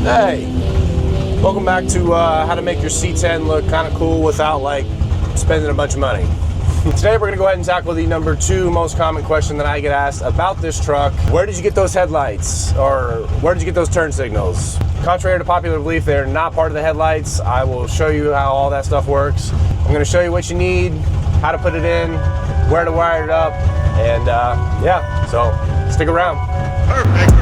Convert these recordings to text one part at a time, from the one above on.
Hey, welcome back to how to make your C10 look kind of cool without like spending a bunch of money. Today we're going to go ahead and tackle the number 2 most common question that I get asked about this truck. Where did you get those headlights? Or where did you get those turn signals? Contrary to popular belief, they're not part of the headlights. I will show you how all that stuff works. I'm going to show you what you need, how to put it in, where to wire it up, and yeah, so stick around. Perfect.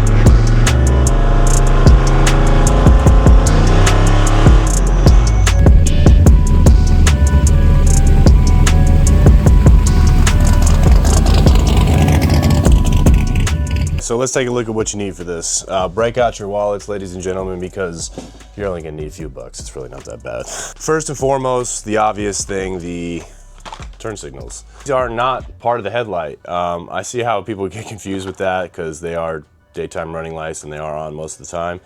So let's take a look at what you need for this. Break out your wallets, ladies and gentlemen, because you're only gonna need a few bucks. It's really not that bad. First and foremost, the obvious thing, the turn signals. These are not part of the headlight. I see how people get confused with that because they are daytime running lights and they are on most of the time.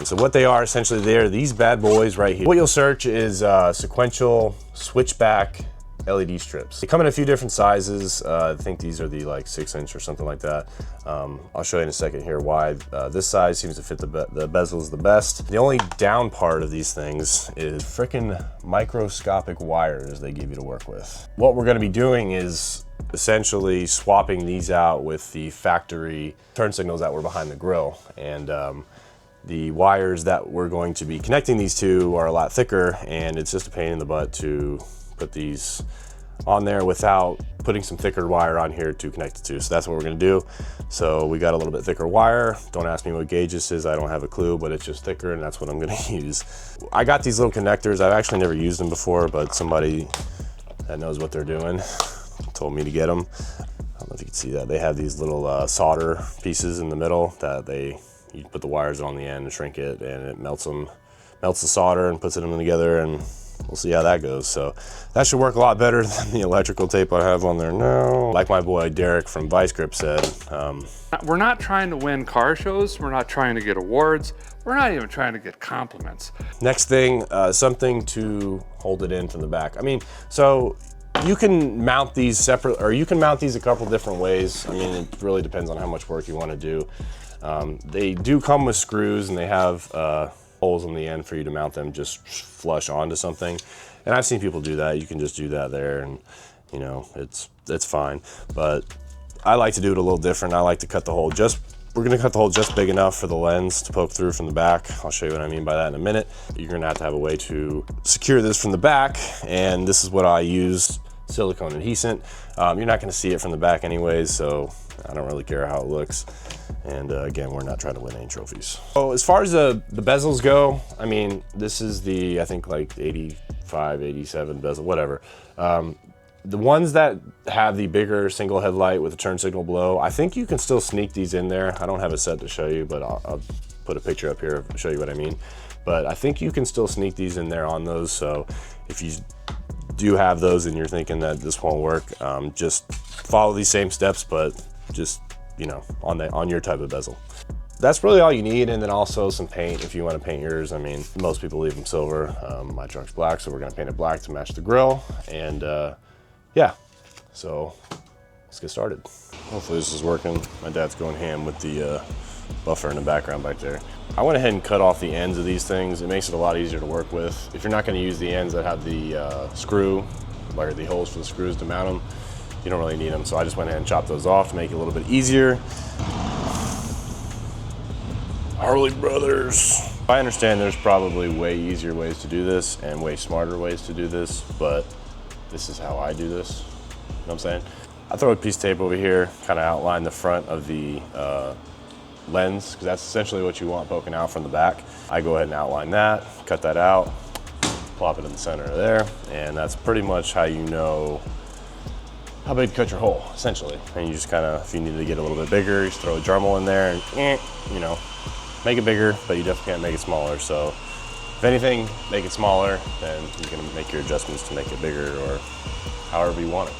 So what they are, essentially, they're these bad boys right here. What you'll search is sequential switchback LED strips. They come in a few different sizes. I think these are the like 6-inch or something like that. I'll show you in a second here why this size seems to fit the bezels the best. The only down part of these things is freaking microscopic wires they give you to work with. What we're gonna be doing is essentially swapping these out with the factory turn signals that were behind the grill. And the wires that we're going to be connecting these to are a lot thicker, and it's just a pain in the butt to put these on there without putting some thicker wire on here to connect it to. So that's what we're gonna do. So we got a little bit thicker wire. Don't ask me what gauge this is. I don't have a clue, but it's just thicker, and that's what I'm gonna use. I got these little connectors. I've actually never used them before, but somebody that knows what they're doing told me to get them. I don't know if you can see that. They have these little solder pieces in the middle that you put the wires on the end and shrink it, and it melts the solder and puts them together, and we'll see how that goes. So that should work a lot better than the electrical tape I have on there now. Like my boy Derek from Vice Grip said, we're not trying to win car shows. We're not trying to get awards. We're not even trying to get compliments. Next thing, something to hold it in from the back. I mean, so you can mount these separate, or you can mount these a couple different ways. I mean, it really depends on how much work you want to do. They do come with screws, and they have holes in the end for you to mount them just flush onto something. And I've seen people do that. You can just do that there, and you know, it's fine. But I like to do it a little different. I like to cut the hole we're gonna cut the hole just big enough for the lens to poke through from the back. I'll show you what I mean by that in a minute. You're gonna have to have a way to secure this from the back, and this is what I use, silicone adhesive. You're not gonna see it from the back anyways, so I don't really care how it looks. And again, we're not trying to win any trophies. So as far as the bezels go, I mean, this is the, I think like 85, 87 bezel, whatever. The ones that have the bigger single headlight with a turn signal below, I think you can still sneak these in there. I don't have a set to show you, but I'll put a picture up here to show you what I mean. But I think you can still sneak these in there on those. So if you do have those and you're thinking that this won't work, just follow these same steps, but just, you know, on your type of bezel. That's really all you need, and then also some paint if you want to paint yours. I mean, most people leave them silver. My truck's black, so we're gonna paint it black to match the grill. And yeah, so let's get started. Hopefully this is working. My dad's going ham with the buffer in the background back there. I went ahead and cut off the ends of these things. It makes it a lot easier to work with. If you're not gonna use the ends that have the screw, or the holes for the screws to mount them, you don't really need them. So I just went ahead and chopped those off to make it a little bit easier. Harley Brothers. I understand there's probably way easier ways to do this and way smarter ways to do this, but this is how I do this. You know what I'm saying? I throw a piece of tape over here, kind of outline the front of the lens, because that's essentially what you want poking out from the back. I go ahead and outline that, cut that out, plop it in the center of there, and that's pretty much how you know how big to cut your hole, essentially. And you just kind of, if you need to get a little bit bigger, you just throw a Dremel in there and, you know, make it bigger, but you definitely can't make it smaller. So if anything, make it smaller, then you can make your adjustments to make it bigger or however you want it.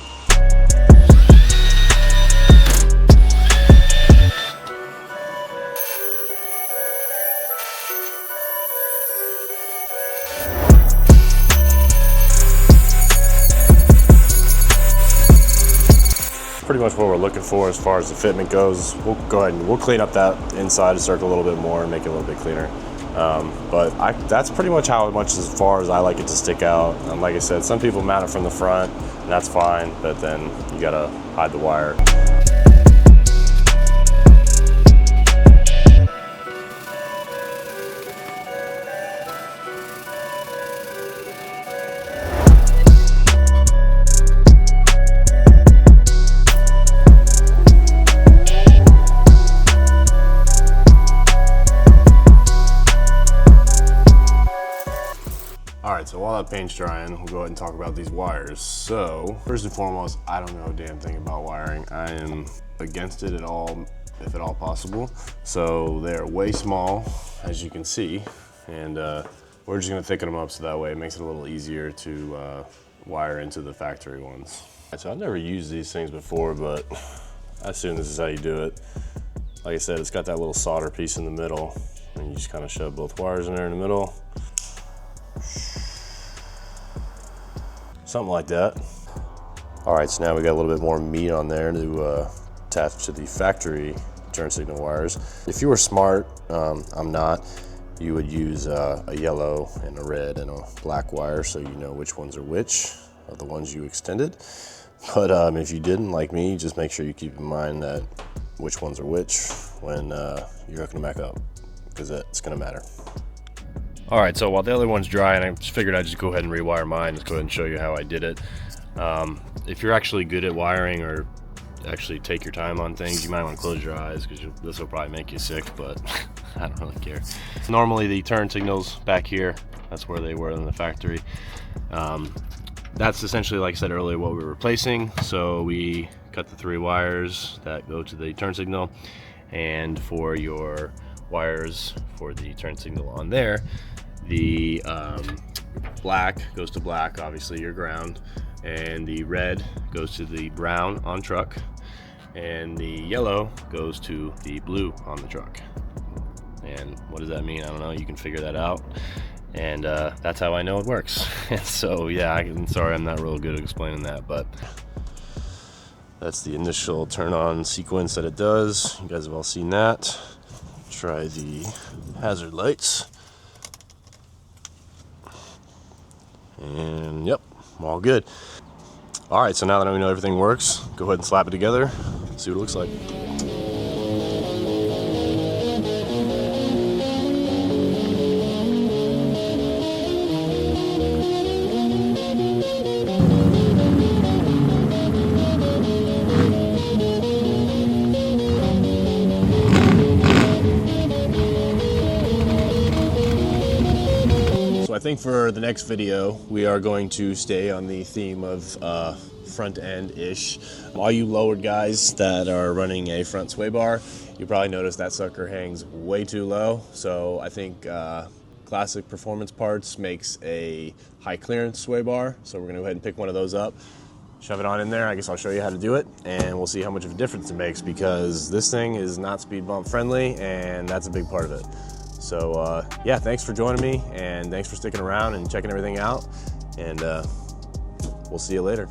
Pretty much what we're looking for as far as the fitment goes. We'll go ahead and we'll clean up that inside circle a little bit more and make it a little bit cleaner. But that's pretty much as far as I like it to stick out. Like I said, some people mount it from the front, and that's fine, but then you gotta hide the wire. All right, so while that paint's drying, we'll go ahead and talk about these wires. So first and foremost, I don't know a damn thing about wiring. I am against it at all, if at all possible. So they're way small, as you can see, and we're just gonna thicken them up so that way it makes it a little easier to wire into the factory ones. So I've never used these things before, but I assume this is how you do it. Like I said, it's got that little solder piece in the middle, and you just kind of shove both wires in there in the middle. Something like that. All right, so now we got a little bit more meat on there to attach to the factory turn signal wires. If you were smart, I'm not, you would use a yellow and a red and a black wire so you know which ones are which of the ones you extended. But if you didn't, like me, just make sure you keep in mind that which ones are which when you're hooking them back up, because it's gonna matter. All right, so while the other one's dry, and I just figured I'd just go ahead and rewire mine, just go ahead and show you how I did it. If you're actually good at wiring or actually take your time on things, you might want to close your eyes because this will probably make you sick, but I don't really care. Normally the turn signals back here, that's where they were in the factory. That's essentially, like I said earlier, what we're replacing. So we cut the 3 wires that go to the turn signal, and for your wires for the turn signal on there, the black goes to black, obviously your ground, and the red goes to the brown on truck, and the yellow goes to the blue on the truck. And what does that mean? I don't know, you can figure that out. And that's how I know it works. So yeah, I'm sorry I'm not real good at explaining that, but that's the initial turn on sequence that it does. You guys have all seen that. Try the hazard lights. And yep, all good. All right, so now that we know everything works, go ahead and slap it together, see what it looks like. I think for the next video, we are going to stay on the theme of front end-ish. All you lowered guys that are running a front sway bar, you probably noticed that sucker hangs way too low. So I think Classic Performance Parts makes a high clearance sway bar. So we're gonna go ahead and pick one of those up, shove it on in there. I guess I'll show you how to do it, and we'll see how much of a difference it makes, because this thing is not speed bump friendly, and that's a big part of it. So yeah, thanks for joining me, and thanks for sticking around and checking everything out, and we'll see you later.